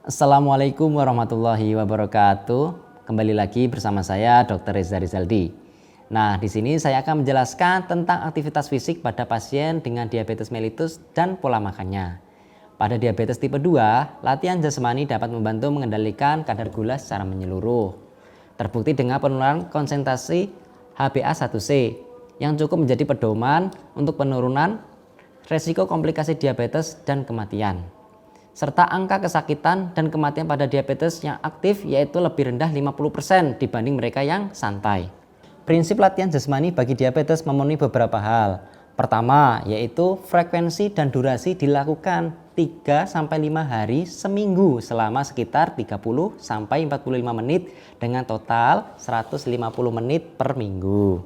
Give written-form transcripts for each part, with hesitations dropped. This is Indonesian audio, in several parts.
Assalamualaikum warahmatullahi wabarakatuh. Kembali lagi bersama saya Dr. Reza Rizaldi. Nah, di sini saya akan menjelaskan tentang aktivitas fisik pada pasien dengan diabetes mellitus dan pola makannya. Pada diabetes tipe 2, latihan jasmani dapat membantu mengendalikan kadar gula secara menyeluruh. Terbukti dengan penurunan konsentrasi HbA1c yang cukup menjadi pedoman untuk penurunan resiko komplikasi diabetes dan kematian. Serta angka kesakitan dan kematian pada diabetes yang aktif yaitu lebih rendah 50% dibanding mereka yang santai. Prinsip latihan jasmani bagi diabetes memenuhi beberapa hal. Pertama, yaitu frekuensi dan durasi dilakukan 3-5 hari seminggu selama sekitar 30-45 menit dengan total 150 menit per minggu.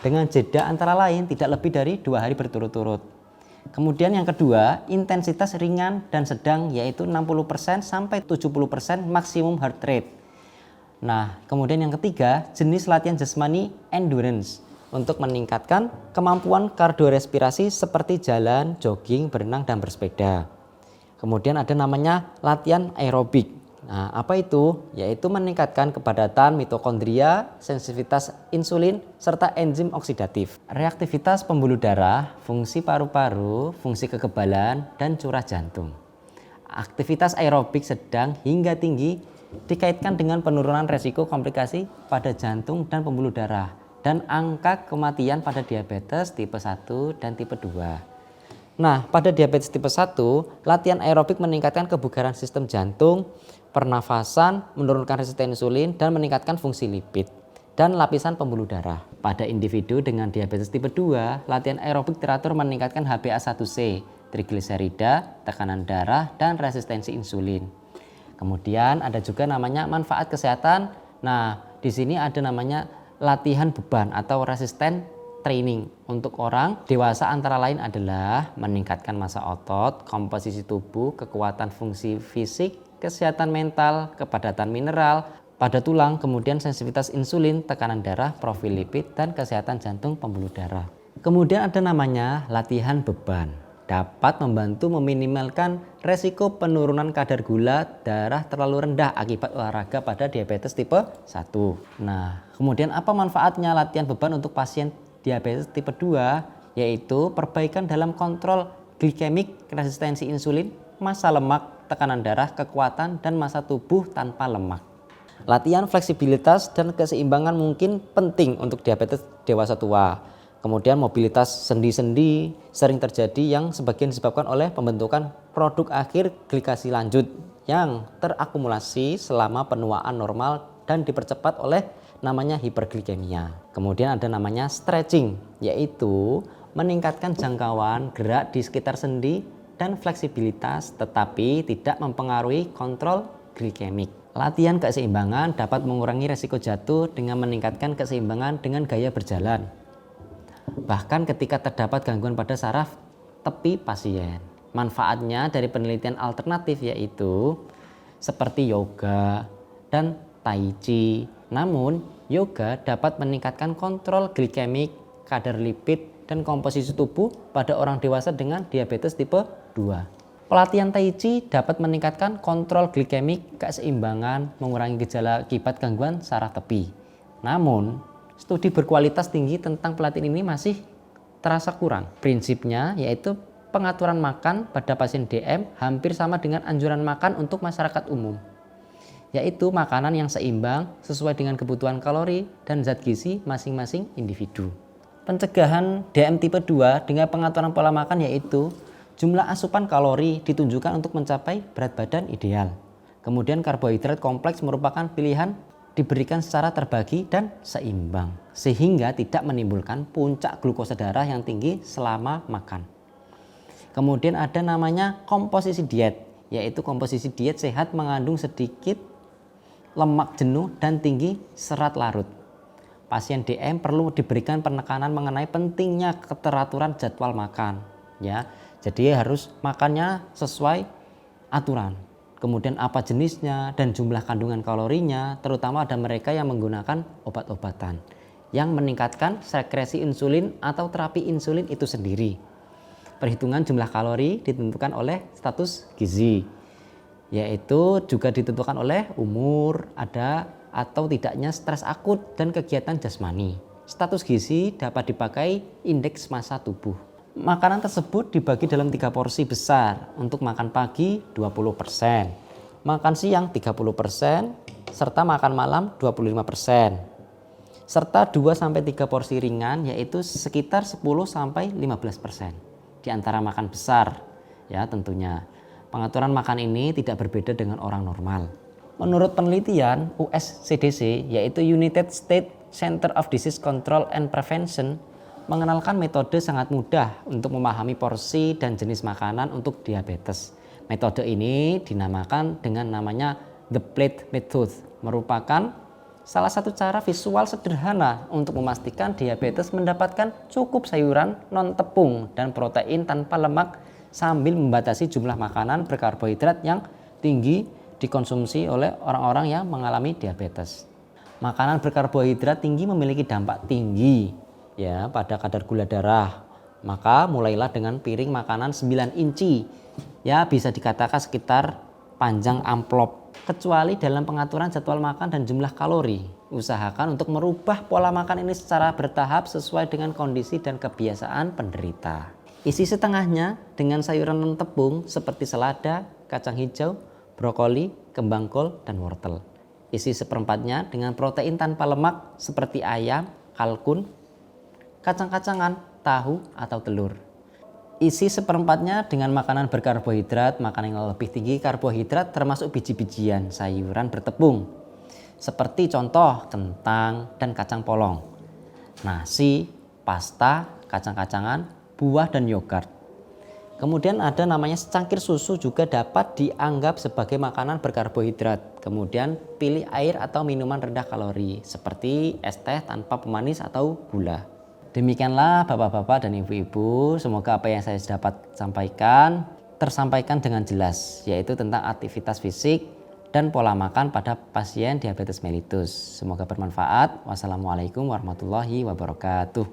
Dengan jeda antara lain tidak lebih dari 2 hari berturut-turut. Kemudian yang kedua, intensitas ringan dan sedang yaitu 60% sampai 70% maksimum heart rate. Nah, kemudian yang ketiga, jenis latihan jasmani endurance untuk meningkatkan kemampuan kardiorespirasi seperti jalan, jogging, berenang, dan bersepeda. Kemudian ada namanya latihan aerobik. Nah, apa itu? Yaitu meningkatkan kepadatan mitokondria, sensitivitas insulin, serta enzim oksidatif, reaktivitas pembuluh darah, fungsi paru-paru, fungsi kekebalan, dan curah jantung. Aktivitas aerobik sedang hingga tinggi dikaitkan dengan penurunan resiko komplikasi pada jantung dan pembuluh darah dan angka kematian pada diabetes tipe 1 dan tipe 2. Nah, pada diabetes tipe 1, latihan aerobik meningkatkan kebugaran sistem jantung, pernafasan, menurunkan resistensi insulin, dan meningkatkan fungsi lipid dan lapisan pembuluh darah. Pada individu dengan diabetes tipe 2, latihan aerobik teratur meningkatkan HbA1c, trigliserida, tekanan darah, dan resistensi insulin. Kemudian ada juga namanya manfaat kesehatan. Nah, di sini ada namanya latihan beban atau resisten training untuk orang dewasa antara lain adalah meningkatkan massa otot, komposisi tubuh, kekuatan fungsi fisik, kesehatan mental, kepadatan mineral pada tulang, kemudian sensitivitas insulin, tekanan darah, profil lipid, dan kesehatan jantung pembuluh darah. Kemudian ada namanya latihan beban. Dapat membantu meminimalkan resiko penurunan kadar gula darah terlalu rendah akibat olahraga pada diabetes tipe 1. Nah, kemudian apa manfaatnya latihan beban untuk pasien diabetes tipe 2? Yaitu perbaikan dalam kontrol glikemik, resistensi insulin, massa lemak, tekanan darah, kekuatan, dan massa tubuh tanpa lemak. Latihan fleksibilitas dan keseimbangan mungkin penting untuk diabetes dewasa tua. Kemudian mobilitas sendi-sendi sering terjadi yang sebagian disebabkan oleh pembentukan produk akhir glikasi lanjut yang terakumulasi selama penuaan normal dan dipercepat oleh namanya hiperglikemia. Kemudian ada namanya stretching, yaitu meningkatkan jangkauan gerak di sekitar sendi dan fleksibilitas tetapi tidak mempengaruhi kontrol glikemik. Latihan keseimbangan dapat mengurangi resiko jatuh dengan meningkatkan keseimbangan dengan gaya berjalan. Bahkan ketika terdapat gangguan pada saraf tepi pasien. Manfaatnya dari penelitian alternatif yaitu seperti yoga dan tai chi. Namun, yoga dapat meningkatkan kontrol glikemik, kadar lipid, dan komposisi tubuh pada orang dewasa dengan diabetes tipe 2. Pelatihan tai chi dapat meningkatkan kontrol glikemik, keseimbangan, mengurangi gejala akibat gangguan saraf tepi. Namun, studi berkualitas tinggi tentang pelatihan ini masih terasa kurang. Prinsipnya yaitu pengaturan makan pada pasien DM hampir sama dengan anjuran makan untuk masyarakat umum, yaitu makanan yang seimbang sesuai dengan kebutuhan kalori dan zat gizi masing-masing individu. Pencegahan DM tipe 2 dengan pengaturan pola makan yaitu jumlah asupan kalori ditunjukkan untuk mencapai berat badan ideal. Kemudian karbohidrat kompleks merupakan pilihan diberikan secara terbagi dan seimbang sehingga tidak menimbulkan puncak glukosa darah yang tinggi selama makan. Kemudian ada namanya komposisi diet, yaitu komposisi diet sehat mengandung sedikit lemak jenuh dan tinggi serat larut. Pasien DM perlu diberikan penekanan mengenai pentingnya keteraturan jadwal makan, ya. Jadi harus makannya sesuai aturan. Kemudian apa jenisnya dan jumlah kandungan kalorinya, terutama ada mereka yang menggunakan obat-obatan yang meningkatkan sekresi insulin atau terapi insulin itu sendiri. Perhitungan jumlah kalori ditentukan oleh status gizi. yaitu juga ditentukan oleh umur, ada atau tidaknya stres akut dan kegiatan jasmani. Status gizi dapat dipakai indeks massa tubuh. Makanan tersebut dibagi dalam 3 porsi besar. Untuk makan pagi 20%, makan siang 30%, serta makan malam 25%. Serta 2-3 porsi ringan yaitu sekitar 10-15% di antara makan besar ya tentunya. Pengaturan makan ini tidak berbeda dengan orang normal. Menurut penelitian USCDC yaitu United States Center of Disease Control and Prevention mengenalkan metode sangat mudah untuk memahami porsi dan jenis makanan untuk diabetes. Metode ini dinamakan dengan namanya The Plate Method, merupakan salah satu cara visual sederhana untuk memastikan diabetes mendapatkan cukup sayuran non-tepung dan protein tanpa lemak sambil membatasi jumlah makanan berkarbohidrat yang tinggi dikonsumsi oleh orang-orang yang mengalami diabetes. Makanan berkarbohidrat tinggi memiliki dampak tinggi ya pada kadar gula darah. Maka mulailah dengan piring makanan 9 inci. Ya bisa dikatakan sekitar panjang amplop. Kecuali dalam pengaturan jadwal makan dan jumlah kalori. Usahakan untuk merubah pola makan ini secara bertahap sesuai dengan kondisi dan kebiasaan penderita. Isi setengahnya dengan sayuran non tepung seperti selada, kacang hijau, brokoli, kembang kol, dan wortel. Isi seperempatnya dengan protein tanpa lemak seperti ayam, kalkun, kacang-kacangan, tahu, atau telur. Isi seperempatnya dengan makanan berkarbohidrat, makanan yang lebih tinggi karbohidrat termasuk biji-bijian, sayuran bertepung. Seperti contoh kentang dan kacang polong, nasi, pasta, kacang-kacangan, buah dan yogurt. Kemudian ada namanya secangkir susu juga dapat dianggap sebagai makanan berkarbohidrat. Kemudian pilih air atau minuman rendah kalori seperti es teh tanpa pemanis atau gula. Demikianlah bapak-bapak dan ibu-ibu, semoga apa yang saya dapat sampaikan tersampaikan dengan jelas, yaitu tentang aktivitas fisik dan pola makan pada pasien diabetes mellitus. Semoga bermanfaat. Wassalamualaikum warahmatullahi wabarakatuh.